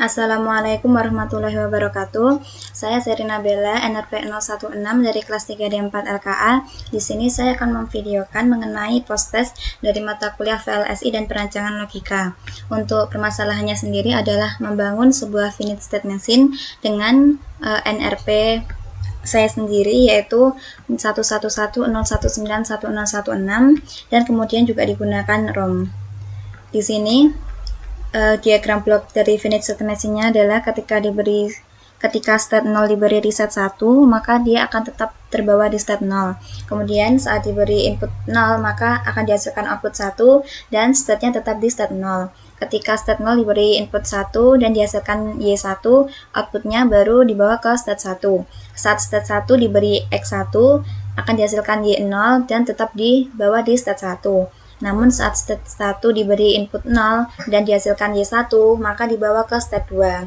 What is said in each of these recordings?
Assalamualaikum warahmatullahi wabarakatuh. Saya Serina Bella, NRP 016 dari kelas 3D4 LKA. Di sini saya akan memvideokan mengenai post-test dari mata kuliah VLSI dan perancangan logika. Untuk permasalahannya sendiri adalah membangun sebuah finite state machine dengan NRP saya sendiri, yaitu 111.019.1016 dan kemudian juga digunakan ROM. Di sini diagram blok dari finite state machine-nya adalah ketika state 0 diberi reset 1, maka dia akan tetap terbawa di state 0. Kemudian saat diberi input 0, maka akan dihasilkan output 1 dan state-nya tetap di state 0. Ketika state 0 diberi input 1 dan dihasilkan Y1, outputnya baru dibawa ke state 1. Saat state 1 diberi X1, akan dihasilkan Y0 dan tetap dibawa di state 1. Namun saat state 1 diberi input 0 dan dihasilkan Y1, maka dibawa ke state 2.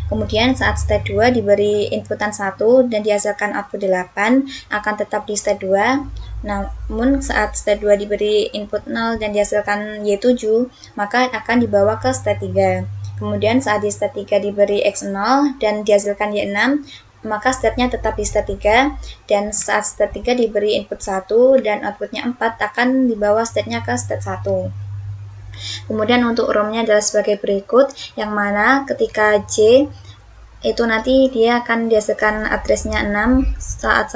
Kemudian saat state 2 diberi inputan 1 dan dihasilkan output 8, akan tetap di state 2. Namun saat state 2 diberi input 0 dan dihasilkan Y7, maka akan dibawa ke state 3. Kemudian saat di state 3 diberi X0 dan dihasilkan Y6, maka state-nya tetap di state 3, dan saat state 3 diberi input 1 dan outputnya 4, akan dibawa state-nya ke state 1. Kemudian untuk ROM-nya adalah sebagai berikut, yang mana ketika J itu nanti dia akan dihasilkan address-nya 6, saat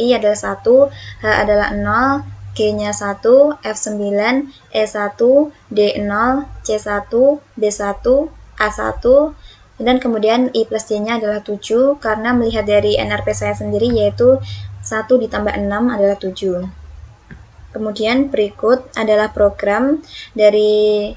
I adalah 1, H adalah 0, G-nya 1, F9, E1, D0, C1, B1, A1, dan kemudian I plus J-nya adalah 7, karena melihat dari NRP saya sendiri, yaitu 1 ditambah 6 adalah 7. Kemudian berikut adalah program dari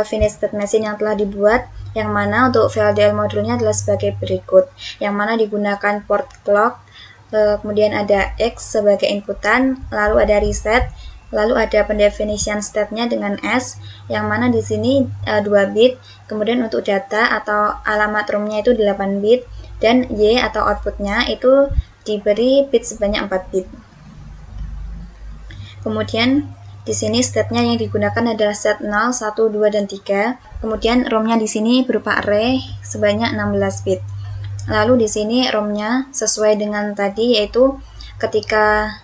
finite state machine yang telah dibuat, yang mana untuk VLDL modulnya adalah sebagai berikut, yang mana digunakan port clock, kemudian ada X sebagai inputan, lalu ada reset, lalu ada pendefinisian state-nya dengan S, yang mana di sini 2 bit, kemudian untuk data atau alamat ROM-nya itu 8 bit, dan Y atau output-nya itu diberi bit sebanyak 4 bit. Kemudian di sini state-nya yang digunakan adalah set 0, 1, 2, dan 3. Kemudian ROM-nya di sini berupa array sebanyak 16 bit. Lalu di sini ROM-nya sesuai dengan tadi, yaitu ketika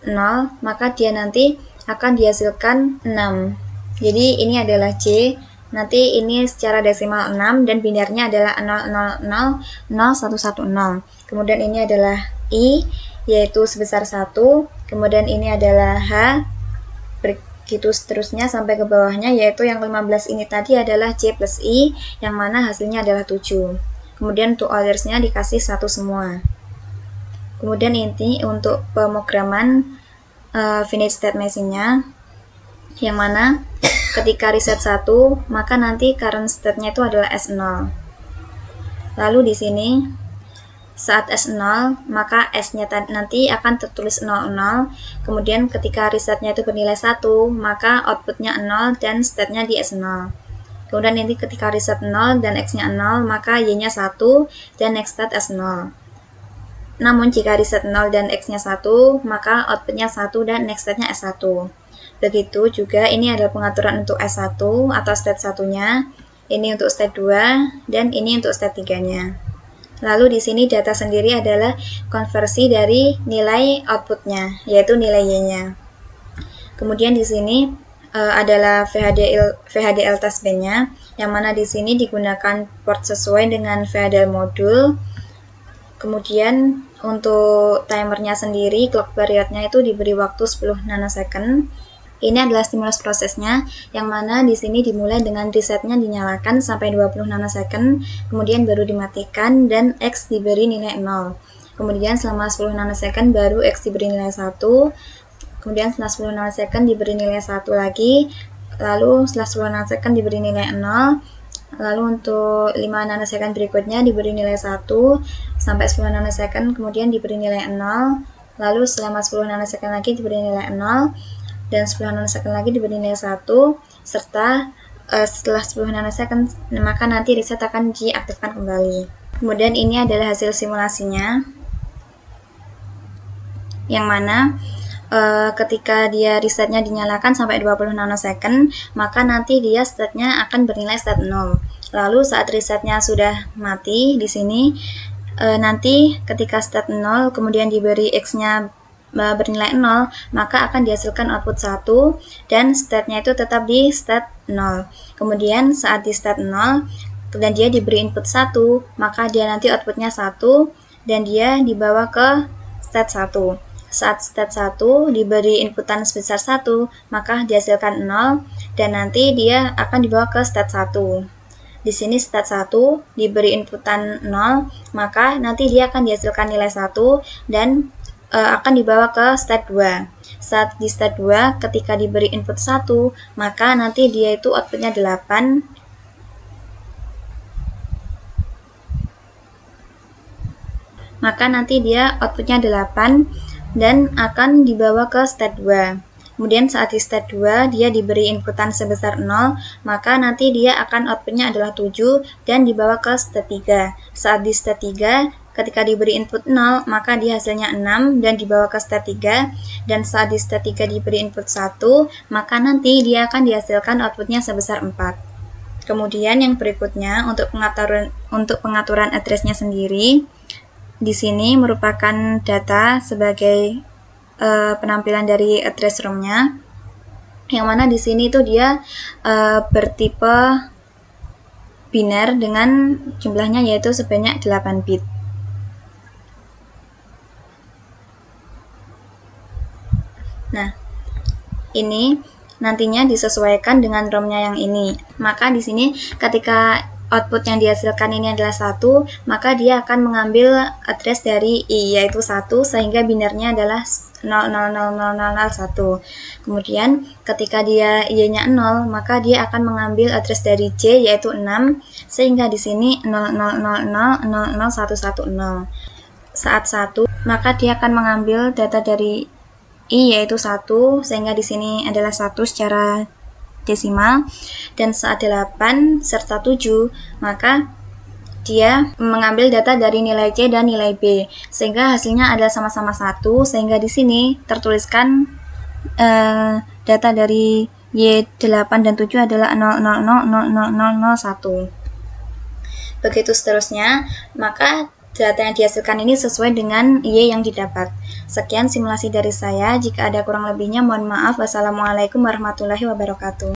0, maka dia nanti akan dihasilkan 6. Jadi ini adalah C, nanti ini secara desimal 6 dan binarnya adalah 0000110. Kemudian ini adalah I, yaitu sebesar 1, kemudian ini adalah H, begitu seterusnya sampai ke bawahnya, yaitu yang 15 ini tadi adalah C plus I, yang mana hasilnya adalah 7. Kemudian untuk ordersnya dikasih 1 semua. Kemudian ini untuk pemrograman finite state machine-nya, yang mana ketika reset 1, maka nanti current state-nya itu adalah S0. Lalu di sini saat S0, maka S-nya nanti akan tertulis 00. Kemudian ketika resetnya itu bernilai 1, maka outputnya 0 dan state-nya di S0. Kemudian nanti ketika reset 0 dan X-nya 0, maka Y-nya 1 dan next state S0. Namun jika reset 0 dan X-nya 1, maka outputnya 1 dan next state-nya S1. Begitu juga ini adalah pengaturan untuk S1 atau state 1-nya, ini untuk state 2, dan ini untuk state 3-nya. Lalu di sini data sendiri adalah konversi dari nilai outputnya, yaitu nilai Y-nya. Kemudian di sini adalah VHDL test band-nya, yang mana di sini digunakan port sesuai dengan VHDL modul. Kemudian untuk timernya sendiri, clock periodnya itu diberi waktu 10 nanosecond. Ini adalah stimulus prosesnya, yang mana di sini dimulai dengan resetnya dinyalakan sampai 20 nanosecond, kemudian baru dimatikan dan X diberi nilai 0. Kemudian selama 10 nanosecond baru X diberi nilai 1, kemudian setelah 10 nanosecond diberi nilai 1 lagi, lalu setelah 10 nanosecond diberi nilai 0, lalu untuk 5 nanosecond berikutnya diberi nilai 1, sampai 10 nanosecond kemudian diberi nilai 0, lalu selama 10 nanosecond lagi diberi nilai 0, dan 10 nanosecond lagi diberi nilai 1, serta setelah 10 nanosecond maka nanti reset akan diaktifkan kembali. Kemudian ini adalah hasil simulasinya, yang mana ketika dia resetnya dinyalakan sampai 20 nanosecond, maka nanti dia statenya akan bernilai stat 0. Lalu saat resetnya sudah mati di sini, nanti ketika stat 0 kemudian diberi x-nya bernilai 0, maka akan dihasilkan output 1 dan statenya itu tetap di stat 0. Kemudian saat di stat 0 dan dia diberi input 1, maka dia nanti outputnya 1 dan dia dibawa ke stat 1. Saat stat 1 diberi inputan sebesar 1, maka dihasilkan 0 dan nanti dia akan dibawa ke stat 1. Di sini stat 1 diberi inputan 0, maka nanti dia akan dihasilkan nilai 1 dan akan dibawa ke stat 2. Saat di stat 2 ketika diberi input 1, maka nanti dia itu outputnya 8. Maka nanti dia outputnya 8 dan akan dibawa ke stat 2. Kemudian saat di stat 2 dia diberi inputan sebesar 0, maka nanti dia akan outputnya adalah 7 dan dibawa ke stat 3. Saat di stat 3 ketika diberi input 0, maka dia hasilnya 6 dan dibawa ke stat 3. Dan saat di stat 3 diberi input 1, maka nanti dia akan dihasilkan outputnya sebesar 4. Kemudian yang berikutnya untuk pengaturan address-nya sendiri, di sini merupakan data sebagai penampilan dari address ROM-nya, yang mana di sini itu dia bertipe biner dengan jumlahnya yaitu sebanyak 8 bit. Nah, ini nantinya disesuaikan dengan ROM-nya yang ini. Maka di sini ketika output yang dihasilkan ini adalah 1, maka dia akan mengambil address dari I yaitu 1 sehingga binernya adalah 0000001. Kemudian ketika dia Y-nya 0, maka dia akan mengambil address dari J yaitu 6 sehingga di sini 000000110. Saat 1, maka dia akan mengambil data dari I yaitu 1 sehingga di sini adalah 1 secara desimal, dan saat 8 serta 7 maka dia mengambil data dari nilai C dan nilai B sehingga hasilnya adalah sama-sama 1 sehingga di sini tertuliskan data dari Y8 dan 7 adalah 0000001. Begitu seterusnya, maka data yang dihasilkan ini sesuai dengan Y yang didapat. Sekian simulasi dari saya. Jika ada kurang lebihnya mohon maaf. Wassalamualaikum warahmatullahi wabarakatuh.